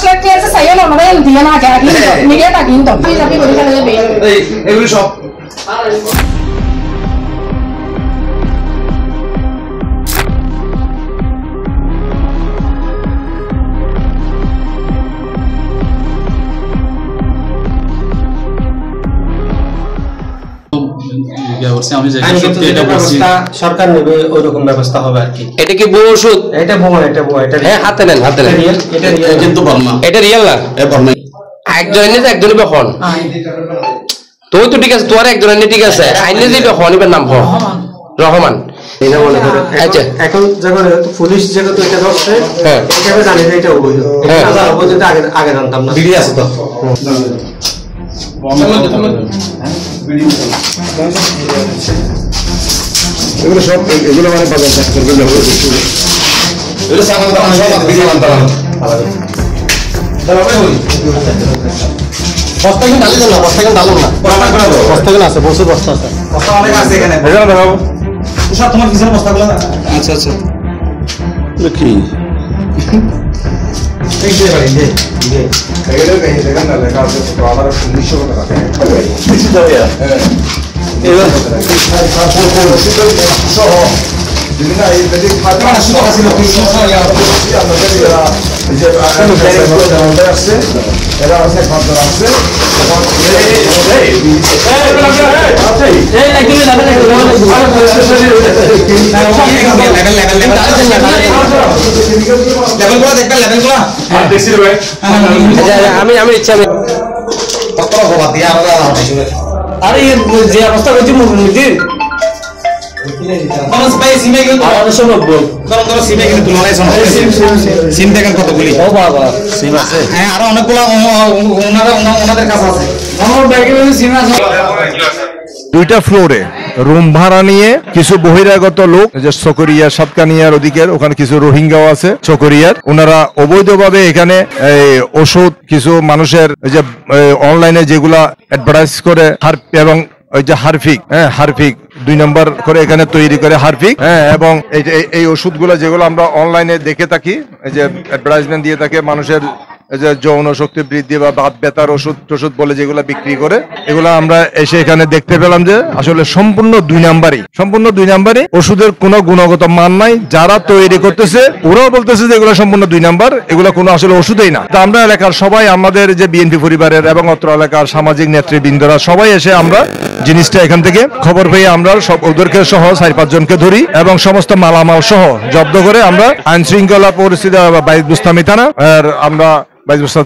লাখ টাকা আছে সাইয়া না ভাই দিয়ে না আগে আগে মিডিয়াটা কিন্তু প্লিজ আপনি বলে গেলে এই এগুলো সব সরকার নেবে ওইরকম ব্যবস্থা হবে আর কি। এটা কি বউ ওষুধ? এটা বোমা, এটা বোমা, এটা হ্যাঁ হাতে নেন, হাতে নেন। এটা রিয়েল কিন্তু বর্মা এটা রিয়েল না, একজনের নিতে একজনের বেখন তুই তো ঠিক আছে, তোর একজনের নিয়ে ঠিক আছে, আইনে যে বেখন এবার নাম রহমান। এটা মনে করে এখন যখন পুলিশ যেহেতু এটা ধরছে এইভাবে জানি যে এটা অবৈধ। অবৈধ আগে জানতাম না। বিড়ি আছে তো এগুলো সব এগুলো মানে বাজার চাষ করবে এগুলো সামান দাম সব বিড়ি আনতে হবে বস্তা কিন্তু ডালি না, বস্তা কিন্তু ডালো না, বস্তা কিন্তু আছে, বসে বস্তা আছে, বস্তা অনেক আছে এখানে ভেজাল দেখাবো সব তোমার কিসের বস্তাগুলো। আচ্ছা আচ্ছা কি এই যে ভাই এই যে এগুলো কই জায়গা না লেখা আছে তো আবার 1900 টাকা আছে কিছু দাও ইয়া এবার সহ দিনা এই যদি ফাটা শুরু হয়েছিল 300 ইয়া আমাদের এই যে আছে এরা আছে ফাটা আছে আমি ইচ্ছা আরে যে অবস্থা করছি মুরগির মানুষ ভাই সিমে কিন্তু 1890 সিমে কিন্তু তুলনায় সিম দেখেন কতগুলি। ও বাবা সিম আছে, হ্যাঁ আরো অনেকগুলো ওনাদের কাছে আছে। আমার ব্যাগে সিম আছে। দুইটা ফ্লোরে রুম ভাড়া নিয়ে কিছু বহিরাগত লোক, যে চকরিয়া সাতকানিয়ার ওদিকের ওখানে কিছু রোহিঙ্গাও আছে চকরিয়ার, ওনারা অবৈধভাবে এখানে ওষুধ কিছু মানুষের যে অনলাইনে যেগুলা অ্যাডভার্টাইজ করে এবং ওই যে হারফিক, হারফিক 2 নম্বর করে এখানে তৈরি করে হারফিক, এবং এই ওষুধগুলো যেগুলো আমরা অনলাইনে দেখে থাকি, এই যে অ্যাডভার্টাইজমেন্ট দিয়ে থাকে মানুষের যে যৌন শক্তি বৃদ্ধি বা বাত ব্যথার ওষুধ বলে যেগুলো বিক্রি করে, এগুলো আমরা এসে এখানে দেখতে পেলাম যে আসলে সম্পূর্ণ 2 নাম্বারই ওষুধের কোনো গুণগত মান নাই। যারা তৈরি করতেছে ওরাও বলতেছে যে এগুলো সম্পূর্ণ 2 নাম্বার, এগুলো কোনো আসলে ওষুধই না। তা আমরা এলাকার সবাই, আমাদের যে বিএনপি পরিবারের এবং অত্র এলাকার সামাজিক নেতৃবৃন্দরা সবাই এসে আমরা জিনিসটা এখান থেকে খবর পেয়ে আমরা সব ওদেরকে সহ 4-5 জনকে ধরি এবং সমস্ত মালামাল সহ জব্দ করে আমরা আইন শৃঙ্খলা পরিস্থিতি বাইদ বুস্তামি থানা আর আমরা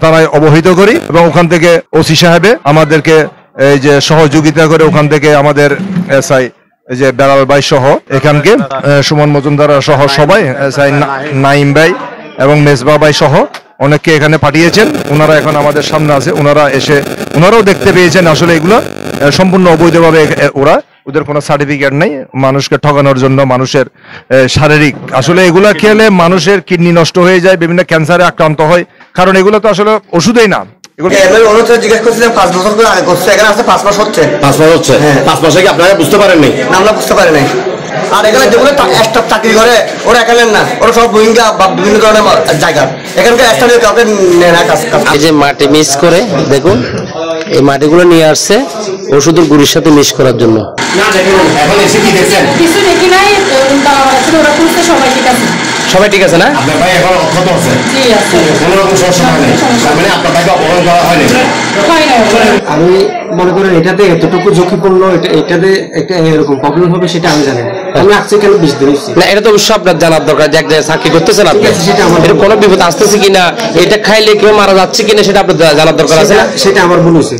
থানায় অবহিত করি এবং ওখান থেকে ওসি সাহেবে আমাদেরকে এই যে সহযোগিতা করে ওখান থেকে আমাদের এসআই যে বেলাল ভাই সহ এখানকে সুমন মজুমদার সহ সবাই, এসআই নাইম ভাই এবং মেজবা ভাই সহ অনেককে এখানে পাঠিয়েছেন। ওনারা এখন আমাদের সামনে আছে, ওনারাও দেখতে পেয়েছেন আসলে এগুলো সম্পূর্ণ অবৈধভাবে ওদের কোনো সার্টিফিকেট নেই, মানুষকে ঠকানোর জন্য, মানুষের শারীরিক আসলে এগুলা খেলে মানুষের কিডনি নষ্ট হয়ে যায়, বিভিন্ন ক্যান্সারে আক্রান্ত হয়, কারণ এগুলো তো আসলে ওষুধই না। জিজ্ঞেস করছিলাম 5 বছর করে আগে করছে, এখানে আছে 5 মাস হচ্ছে। 5 মাস হচ্ছে, 5 মাসে কি আপনারা বুঝতে পারেন নাই? আমরা বুঝতে পারি নাই। আর এখানে যেগুলো স্টাফ চাকরি করে ওরা এখানে না, ওরা সব রোহিঙ্গা বা বিভিন্ন ধরনের জায়গা, এখানকার স্থানীয় কাউকে নেয় না কাজ। এই যে মাটি মিক্স করে দেখুন, এই মাটিগুলো নিয়ে আসছে ওষুধের গুড়ির সাথে মিক্স করার জন্য। না দেখুন এখন এসে কি দেখছেন? কিছু দেখি নাই, ওরা পুলিশে সবাই ঠিক আছে, সবাই ঠিক আছে না? আপনার ভাই এখন অক্ষত আছে? জি আছে, কোনো রকম সমস্যা হয় না, মানে আপনার ভাইকে অপহরণ করা হয়নি? আমি মনে করেন এটাতে এতটুকু ঝুঁকিপূর্ণ, এটাতে একটা এরকম প্রবলেম হবে সেটা আমি জানি না। আমি আসছি কেন 20 দিন না, এটা তো অবশ্যই আপনার জানার দরকার যে এক জায়গায় চাকরি করতেছেন আপনি, এটা কোনো বিপদ আসতেছে কিনা, এটা খাইলে কেউ মারা যাচ্ছে কিনা সেটা আপনার জানার দরকার আছে না? সেটা আমার ভুল হয়েছে।